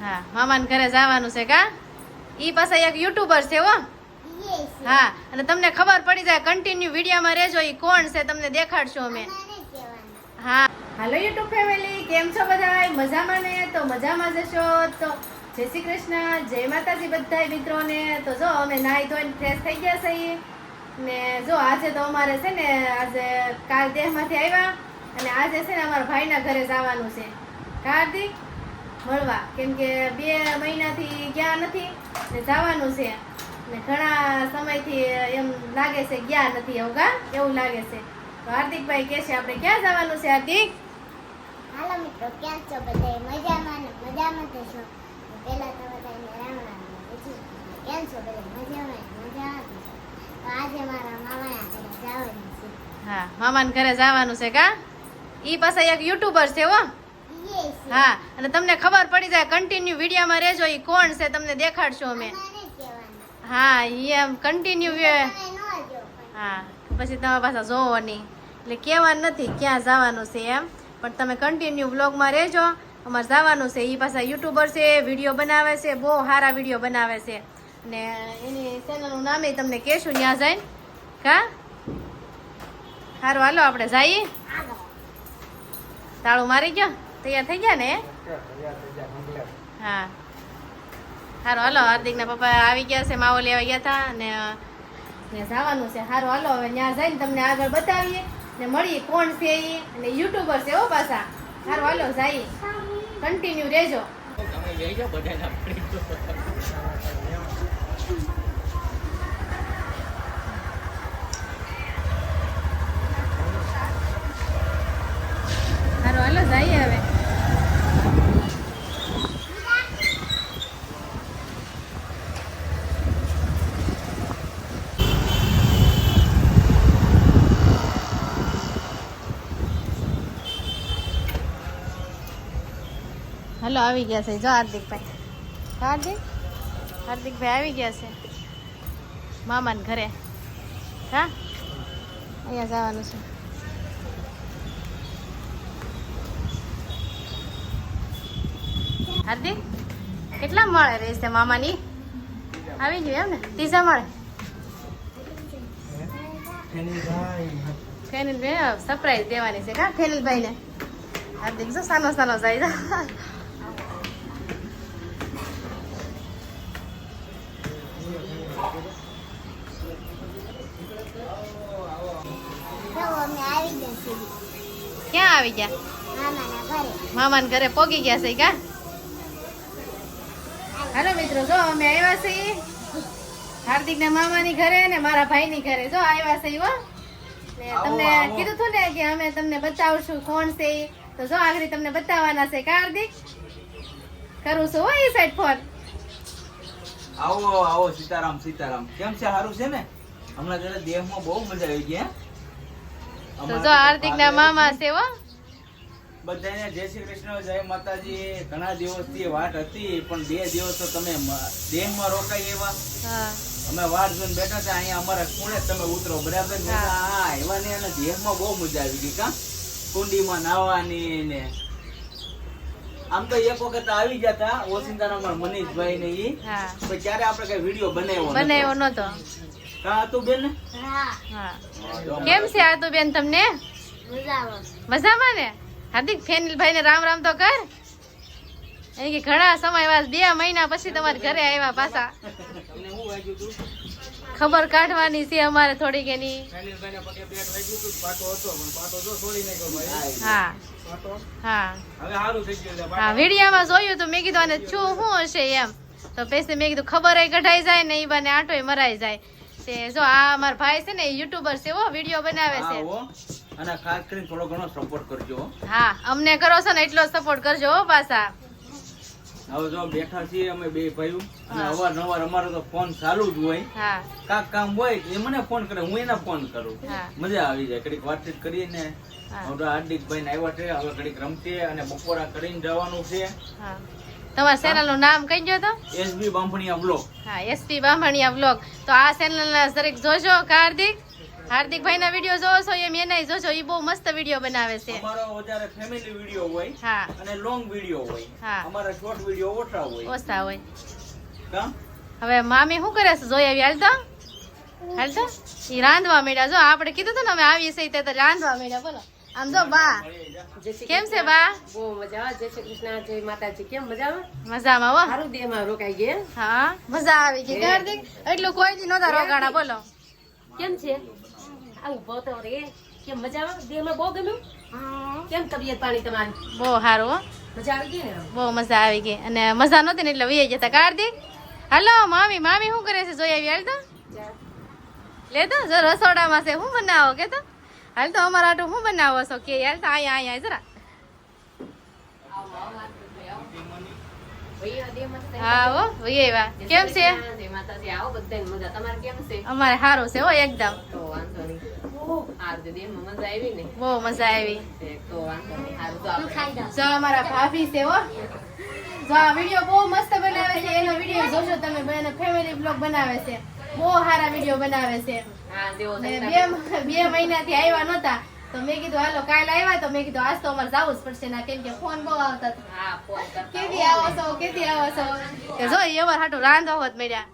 હા, મામાને ઘરે જવાનું છે કા? ઈ પાછા એક યુટ્યુબર છે હો. હા, અને તમને ખબર પડી જાય, કન્ટિન્યુ વિડીયોમાં રહેજો. ઈ કોણ છે તમને દેખાડશું અમે. હા, હાલો યુટ્યુબ ફેમિલી, કેમ છો બધા? મજામાં ને? તો મજામાં જશો તો જય શ્રી કૃષ્ણ, જય માતાજી બધાય મિત્રોને. તો જો અમે નાહી ધોઈને ફ્રેશ થઈ ગયા છીએ ને જો આજે તો અમારે છે ને આજે કાલ દેહમાંથી આવ્યા અને આજે છે ને અમારા ભાઈના ઘરે જવાનું છે કાર્તિક મળવા, કેમ કે 2 મહિનાથી ગયા નથી ને જવાનું છે ને ઘણા સમયથી એમ લાગે છે ગયા નથી એવું લાગે છે. તો હાર્દિકભાઈ કહે છે આપણે ક્યાં જવાનું છે હાર્દિક? હાલો મિત્રો, ક્યાં છો બધા? મજામાં ને? મજામાં તો છો? પહેલા તો બધાને રામ રામ, પછી કેમ છો બધા? મજામાં તો છો? તો આજે મારા મામાના ઘરે જવાનું છે. હા, મામાના ઘરે જવાનું છે કા? ઈ પાછા એક યુટ્યુબર છે હો. હા, અને તમને ખબર પડી જાય, કન્ટિન્યુ વિડીયોમાં રહેજો. ઈ કોણ છે તમને દેખાડશું અમે. હા, ઈ એમ કન્ટિન્યુ. હા, પછી તમે પાછા જોવો નહીં એટલે કહેવાનું નથી ક્યાં જવાનું છે એમ, પણ તમે કન્ટિન્યુ વ્લોગમાં રહેજો. અમારે જવાનું છે. ઈ પાછા યુટ્યુબર છે, વિડીયો બનાવે છે, બહુ સારા વિડીયો બનાવે છે ને એની ચેનલનું નામે તમને કહેશું ત્યાં જઈને કા. સારું, હાલો આપણે જઈએ. તાળું મારી ગયો? તૈયાર થઈ ગયા ને? હા, સારું હાલો. હાર્દિકના પપ્પા આવી ગયા છે, માવો લેવા ગયા હતા ને જવાનું છે. સારું હાલો, હવે ત્યાં જઈને તમને આગળ બતાવીએ ને મળીએ કોણ છે એ, અને યુટ્યુબર છે હો પાછા. સારું હાલો, જઈએ, કન્ટિન્યુ રહેજો. સારું હાલો, જઈએ હવે. હાલો, આવી ગયા છે જો હાર્દિકભાઈ. હાર્દિકભાઈ આવી ગયા છે મામાને ઘરે. હા, અહીંયા જવાનું છે. હાર્દિક કેટલા મળે રહેશે મામાની? આવી ગયું એમ ને? 3જા મળે. ફેનિલભાઈ સરપ્રાઈઝ દેવાની છે કા ફેનિલભાઈ ને? હાર્દિક જો સાનો જાય. ક્યાં આવી ગયા? મામાના ઘરે પોગી ગયા છે કા? હાલો મિત્રો, જો અમે આવ્યા છીએ હાર્દિકના મામાની ઘરે ને મારા ભાઈની ઘરે. જો આવ્યા છે હો ને તમને કીધું હતું ને કે અમે તમને બતાવશું કોણ છે. તો જો આગળ તમને બતાવવાના છે કા હાર્દિક? કરું છું હો એ સાઈડ ફોન. આવો આવો, સીતારામ સીતારામ. કેમ છે? સારું છે ને? હમણાં જરા દેહમાં બહુ મજા આવી ગઈ. તો જો હાર્દિકના મામા છે હો. બધાને જય શ્રી કૃષ્ણ, જય માતાજી. ઘણા દિવસથી વાટ હતી, પણ 2 દિવસ તો તમે દેહમાં રોકાઈ એવા. અમે વાટ જોઈને બેઠા હતા અહીંયા અમારા ખૂણે. તમે ઉતરો બરાબર. એવા ને અને દેહમાં બહુ મજા આવી ગઈ કા? કુંડીમાં નાહવાની ને આમ તો એક વખત આવી જતા ઓસિંતાના અમારા મનીષભાઈ ને ઈ, પણ ક્યારે આપણે કઈ વિડીયો બનાવ્યો નતો કા હતું બેન? કેમ છે આતું બેન તમને? મજામાં ને? હાર્દિક ફેનિલભાઈ ને રામ રામ તો કર. એને કે ઘણા સમય બાદ 2 મહિના પછી તમારે ઘરે આવ્યા પાછા. ખબર કાઢવાની છે અમારે થોડીક એની. હા હા હા, વિડીયોમાં જોયું તો મેં કીધું આને શું હશે એમ, તો પછી મેં કીધું ખબર કઢાઈ જાય ને એ બાને આટોય મરાઈ જાય. તે જો આ અમારા ભાઈ છે ને યુટ્યુબર છે હો, વિડીયો બનાવે છે. અને ખાસ કરીને થોડો ઘણો સપોર્ટ કરજો. હા, અમને કરો છો ને એટલો સપોર્ટ કરજો હો પાછા. હવે જો બેઠા છીએ અમે 2 ભાઈઓ અને અવારનવાર અમારો તો ફોન ચાલુ જ હોય. હા, કાક કામ હોય એ મને ફોન કરે, હું એને ફોન કરું. મજા આવી જાય. કડીક વાતચીત કરીએ ને. હાર્દિકભાઈ ને આવ્યા છે, હવે કડીક રમશે અને બપોરા કરીને જવાનું છે. તમારા ચેનલ નું નામ કઈ ગયો તો? SB Bamaniya vlog. હા, એસબી બામણિયા વ્લોગ. તો આ ચેનલ જરીક જોજો હાર્દિક. હાર્દિકભાઈ ના વિડીયો જોવો છો એમ એના જોજો, ઈ બહુ મસ્ત વિડીયો બનાવે છે. અમારો વધારે ફેમિલી વિડિયો હોય હા અને લોંગ વિડિયો હોય. હા. અમારા શોર્ટ વિડિયો ઓછા હોય. ઓછા હોય. કા? હવે મામી શું કરે છે જોઈ આવી? હાલ તો ઈ રાંધવા માંડ્યા. જો આપણે કીધું હતું ને અમે આવીએ છીએ તો રાંધવા માંડ્યા. બોલો આમ જો બા કેમ છે બા? બહુ મજા. જય શ્રી કૃષ્ણ, જય માતાજી. કેમ મજામાં? મજામાં હો. સારું દેહમાં રોકાઈ ગયા. હા મજા આવી ગઈ. હાર્દિક એટલું કોઈ દી નહોતા રોકાણા. બોલો કેમ છે? આવું બોતો રે. કેમ મજામાં? દેહમાં બહુ ગમ્યું? કેમ તબિયત પાણી તમારી? બહુ સારું હો. મજા આવી ગઈ ને? બહુ મજા આવી ગઈ. અને મજા નહોતી ને એટલે વહી જતા. કાર્તિક હાલો મામી શું કરે છે જોઈ આવી? હાલ તો લે તો જો રસોડામાં છે. શું બનાવો કે તો? હાલ તો અમારા આટું શું બનાવો છો કે? હાલ તો અહીંયા જરા. હા હો વહી આવ્યા. કેમ છે? જય માતાજી. આવો બધાને મજા. તમારે કેમ છે? અમારે સારું છે હો એકદમ. તો વાંધો નહીં. હારું તો દેહમાં મજા આવી ને? બહુ મજા આવી. તો વાંધો નહીં. હારું તો આપણે જો અમારા ભાભી છે હો. જો આ વિડીયો બહુ મસ્ત બનાવે છે. એનો વિડીયો જોજો તમે. બેને ફેમિલી બ્લોગ બનાવે છે. બહુ સારા વિડીયો બનાવે છે. હા દેવો ને બે મહિનાથી આવ્યા નહોતા તો મેં કીધું હાલો કાલે આવ્યા તો મેં કીધું આજ તો અમારે જવું જ પડશે ના, કેમ કે ફોન બહુ આવતા હતા. હા ફોન કરતા કેદી આવો છો કેદી આવો છો કે જો અમાર હાટું રાંધવા હોત મળ્યા.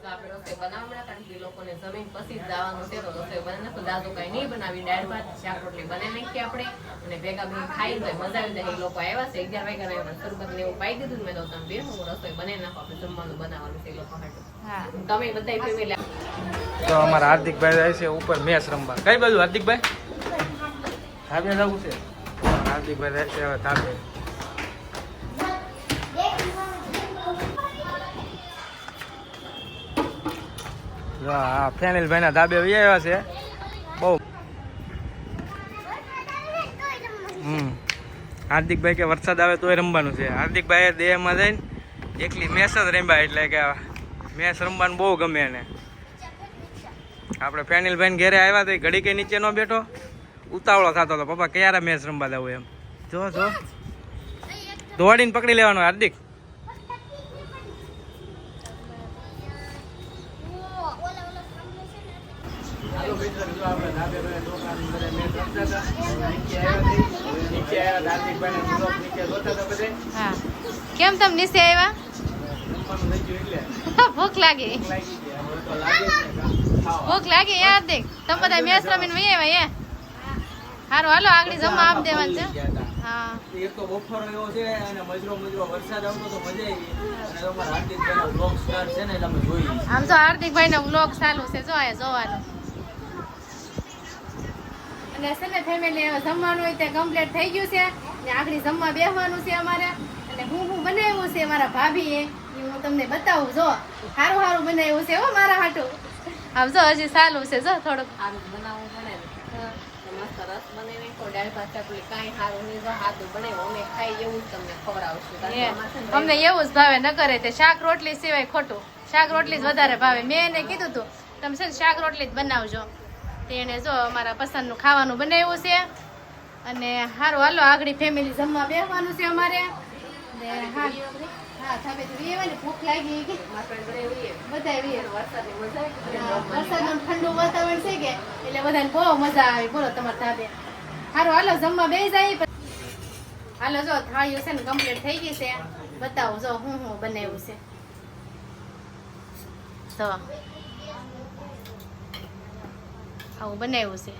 તો આપણે રસોઈ બનાવવાના કારણ કે લોકોને જમીન પછી જ જવાનું છે તો રસોઈ બને નાખો. દાદુ કઈ નહીં બનાવી, દાળ ભાત શાક રોટલી બને નાખી આપણે અને ભેગા ભેગી ખાઈ તો મજા આવી જાય. એ લોકો આવ્યા છે 11 વાગ્યા આવ્યા. શરબત ને એવું પાઈ દીધું મેં તો તમે બે હું રસોઈ બને નાખો. આપણે જમવાનું બનાવવાનું છે એ લોકો હાટું. હા તમે બધા ફેમિલી તો અમારા હાર્દિકભાઈ જાય છે ઉપર મેચ રમવા. કઈ બાજુ હાર્દિકભાઈ? ધાબે જવું છે. હાર્દિકભાઈ જાય છે હવે ધાબે. જો આ ફેનિલભાઈ ના ધાબે વહી આવ્યા છે. બહુ હાર્દિકભાઈ કે વરસાદ આવે તોય રમવાનું છે. હાર્દિકભાઈ દેહમાં જઈને એકલી મેચ જ રમ્યા એટલે કે મેચ રમવાનું બહુ ગમે એને. આપણે ફેનિલભાઈ ઘેરે આવ્યા તો ઘડી કઈ નીચે ન બેઠો, ઉતાવળો થતો હતો. પપ્પા ક્યારે મેચ રમવા જવું એમ. જો દોડીને પકડી લેવાનો હાર્દિક. હાલો મિત્રો, જો આપણે ધાબે દોકાન બધા મેચ રમતા હતા. નીચે આવ્યા હાર્દિકભાઈ ને બ્લોગ નીચે જોતા હતા બધે. હા કેમ તમે નીચે આવ્યા? રમવાનું થઈ ગયું એટલે ભૂખ લાગી. લાગી ગયા. હવે તો લાગે જ છે ખાવા. ભૂખ લાગી યાર દેખ. તમે બધા મેચ રમીને વહી આવ્યા સારું હાલો આગળ જમવા આપ દેવાનું છે. હા એક તો બફારો એવો છે અને મજરો વરસાદ આવતો તો મજા આવી. અને તમારા હાર્દિકભાઈનો બ્લોગ સ્ટાર છે ને તમે જોઈ. આમ તો હાર્દિકભાઈ નો વ્લોગ ચાલુ છે જો આ જોવાનું. અને છે ને ફેમિલી જમવાનું હોય તે કમ્પ્લીટ થઈ ગયું છે ને આગળ જમવા બેસવાનું છે અમારે. અને હું બનાવ્યું છે મારા ભાભીએ એ હું તમને બતાવું. જો સારું સારું બનાવ્યું છે હો મારા હાટું. આમ જો હજી ચાલુ છે જો થોડુંક. સારું બનાવવું પડે ને. તો મસ્ત રસ બને નાખો. દાળ ભાત ચાપલી કાંઈ સારું નહીં. જો સાદું બનાવ્યું અમે ખાઈ એવું જ તમને ખવડાવશું. કારણ કે આમાં છે ને અમને એવું જ ભાવે ન કરે તે શાક રોટલી સિવાય ખોટું. શાક રોટલી જ વધારે ભાવે. મેં એને કીધું હતું તમે છે ને શાક રોટલી જ બનાવજો. તેને જો અમારા પસંદનું ખાવાનું બનાવ્યું છે. અને સારું હાલો આગળ ફેમિલી જમવા બેસવાનું છે અમારે. ને હા ધાબેથી વીએ ને ભૂખ લાગી ગઈ. માથે બનાવી બધા વીએ. વરસાદની મજા હા, વરસાદનું ઠંડુ વાતાવરણ છે કે એટલે બધાને બહુ મજા આવી. બોલો તમારા ધાબે. સારું હાલો જમવા બેસી જાય. હાલો જો થાળીઓ છે ને કમ્પ્લીટ થઈ ગઈ છે. બતાવો જો હું બનાવ્યું છે. તો આવું બનાવ્યું છે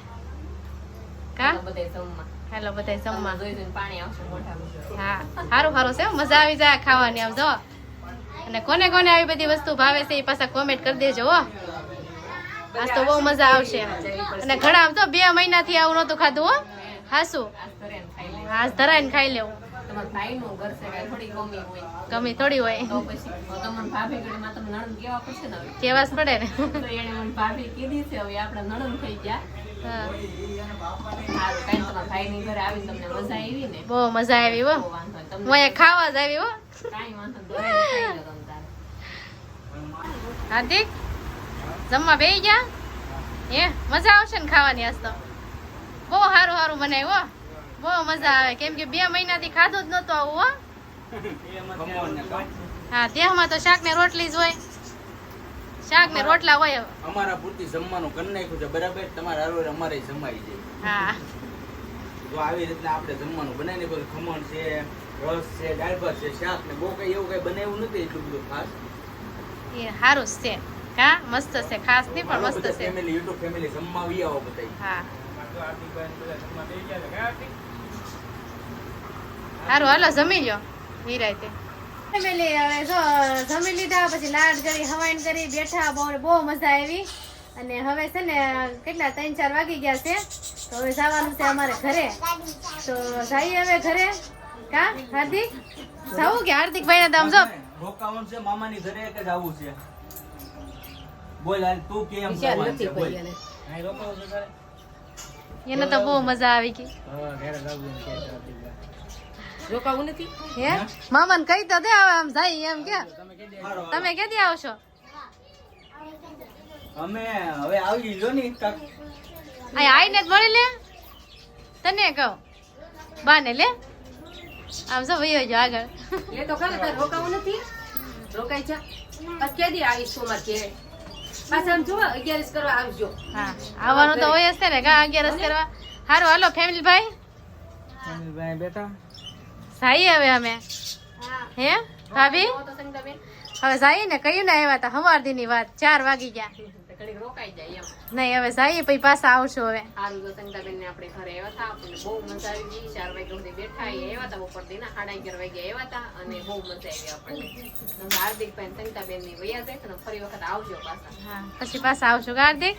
કા? બધે જમવા હાલો બધા જમવા. જોઈ જોઈને પાણી આવશે મોઢામાં. હા સારું સારું છે હો, મજા આવી જાય ખાવાની. આમ જો અને કોને કોને આવી બધી વસ્તુ ભાવે છે એ પાછા કોમેન્ટ કરી દેજો હો. આજ તો બહુ મજા આવશે. અને ઘણા આમ તો 2 મહિનાથી આવું નહોતું ખાધું હો. હાસું આજ ઘરે ને ખાઈ આજ ધરાઈને ખાઈ લે. લેવું. તમારા ભાઈનું ઘર છે કાંઈ થોડી કમી હોય ગમી થોડી હોય તો પછી તમને ભાભી ઘડીમાં તમે નણંદ કેવા પડશે ને હવે. કેવા જ પડે ને. તો એને મને ભાભી કીધી છે હવે આપણે નણંદ થઈ ગયા. હા સારું કાંઈ તમારા ભાઈની ઘરે આવીને તમને મજા આવી ને બહુ મજા આવી હો. તો વાંધો નહીં. હું તમને અહીંયા ખાવા જ આવી હો. કાંઈ વાંધો નહીં. દોરાઈને ખાઈ લો તમે તારે. હાર્દિક જમવા બેસી ગયા હે? મજા આવશે ને ખાવાની આજ તો. બહુ સારું સારું બનાવ્યું હો. બહુ મજા આવે કેમ કે 2 મહિનાથી ખાધું જ નહોતું આવું હો. ખમણ ને કાં. હા ત્યાંમાં તો શાક ને રોટલી જ હોય. શાક ને રોટલા હોય હવે. અમારા પૂરતી જમવાનું કરી નાખ્યું છે બરાબર, તમારા હારું અમારે જમાઈ જાય. હા તો આવી રીતના આપણે જમવાનું બનાવીને કોઈ ખમણ છે, રસ છે, દાળ ભાત છે, શાક ને બહુ કઈ એવું કઈ બનાવ્યું નથી એટલું બધું ખાસ. એ સારું જ છે કા, મસ્ત છે, ખાસ નહીં પણ મસ્ત છે. ફેમિલી યુટ્યુબ ફેમિલી જમવા આવી આવો બધા. હા સારું હાલો જમી લો નિરાંતે. ફેમિલી હવે જો જમી લીધા પછી લાડ કરી હવાઈન કરી બેઠા, બહુ મજા આવી. અને હવે છે ને કેટલા 3-4 વાગી ગયા છે, તો હવે જવાનું છે અમારે ઘરે. તો જઈએ હવે ઘરે કા હાર્દિક જાવું કે હાર્દિકભાઈ ના દામ જો રોકાવાનું છે મામાની ઘરે કે જાવું છે? બોલ હાલ તું કેમ જવાનું છે બોલ. એને તો બહુ મજા આવી ગઈ. રોકાવું નથી. હે મામાને કહી તો દે હવે આમ જાય એમ કે. તમે ક્યાંથી આવશો? અમે હવે આવી જો ને કાક આઈને જ મળી લે, તને કહું બાને લે આમ જો વયો જો આગળ. એ તો ખરે તારે રોકાવું નથી. રોકાઈ જા. પછી કેદી આવીશ તું મારે ઘેરે? પાછા આમ જોવા 11 કરવા આવજો. હા આવવાનું તો હોય જ છે ને કા 11 કરવા. સારું હાલો ફેમિલી ભાઈ બેટા જઈએ હવે અમે. હે ભાભી આવો તો સંગીતાબેન. હવે જઈએ ને, કહ્યું ને આવ્યા હતા સવારથી ની વાત, 4 વાગી ગયા. તો ઘડીક રોકાઈ જાય એમ. નહીં હવે જઈએ પછી પાછા આવશું હવે. સારું તો સંગીતાબેન ને આપણે ઘરે આવ્યા હતા, આપણને બહુ મજા આવી ગઈ. 4 વાગ્યા સુધી બેઠા એ આવ્યા હતા, બપોર દીના 11:30 વાગ્યા આવ્યા હતા અને બહુ મજા આવી આપણને. હવે હાર્દિકભાઈ ને સંગીતાબેન ની વયા જાય ને ફરી વખત આવજો પાછા. હા પછી પાછા આવશું કાર્તિક.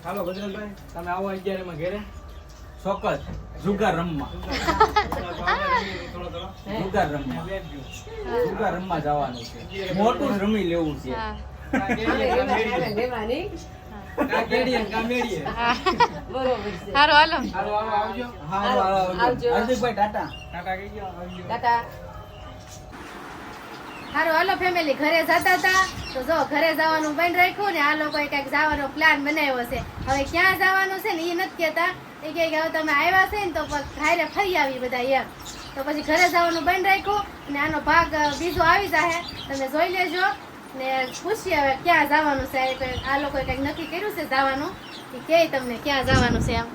હાલો ગજરાભાઈ તમે આવો 11 માં ઘરે. ચોક્કસ જુગાર રમવા. જુગાર રમવા. જુગાર રમવા જવાનું છે, મોટું જ રમી લેવું છે. હા લેવાની. હા. બરોબર છે. સારું હાલો. આવજો. હા આવજો. હાર્દિકભાઈ ટાટા. ટાટા કહી ગયો આવજો. ટાટા. સારું હાલો ફેમિલી ઘરે જતા હતા તો જો ઘરે જવાનું બંધ રાખ્યું ને આ લોકોએ કઈક જવાનો પ્લાન બનાવ્યો છે. હવે ક્યાં જવાનું છે ને એ નથી કેતા. એ કહે કે હવે તમે આવ્યા છે ને તો ઘરે ફરી આવી બધા એમ. તો પછી ઘરે જવાનું બંધ રાખ્યું અને આનો ભાગ બીજો આવી જાય, તમે જોઈ લેજો ને પૂછીએ હવે ક્યાં જવાનું છે. આ લોકોએ કઈક નક્કી કર્યું છે જવાનું, એ કે તમને ક્યાં જવાનું છે એમ.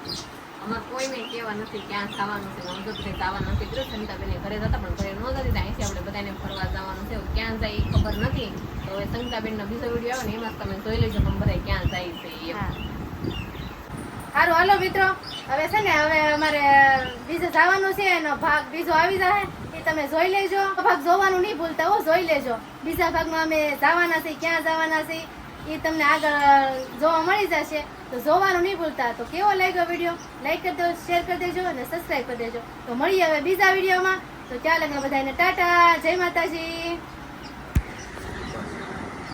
અમારે કોઈને કહેવા નથી ક્યાં જવાનું છે. હું તો જવાનું નથી કર્યું. સંગીતાબેન ઘરે જતા પણ ઘરે ન જતી. અહીંથી આપણે બધાને ફરવા જવાનું છે. ક્યાં જાય એ ખબર નથી. તો હવે સંગીતાબેન નો બીજો વિડીયો આવે ને એમાં તમે જોઈ લેજો પણ બધા ક્યાં જાય છે એમ. હા સારું હાલો મિત્રો, હવે છે ને હવે અમારે બીજે જવાનું છે, એનો ભાગ બીજો આવી જાય એ તમે જોઈ લેજો. ભાગ જોવાનું નહીં ભૂલતા હો, જોઈ લેજો. બીજા ભાગમાં અમે જવાના છે, ક્યાં જવાના છે એ તમને આગળ જોવા મળી જશે. તો જોવાનું નહીં ભૂલતા. તો કેવો લાગ્યો વિડીયો લાઈક કરી દેજો, શેર કરી દેજો અને સબસ્ક્રાઈબ કરી દેજો. તો મળીએ હવે બીજા વિડીયોમાં. તો ચાલો બધાને ટાટા, જય માતાજી.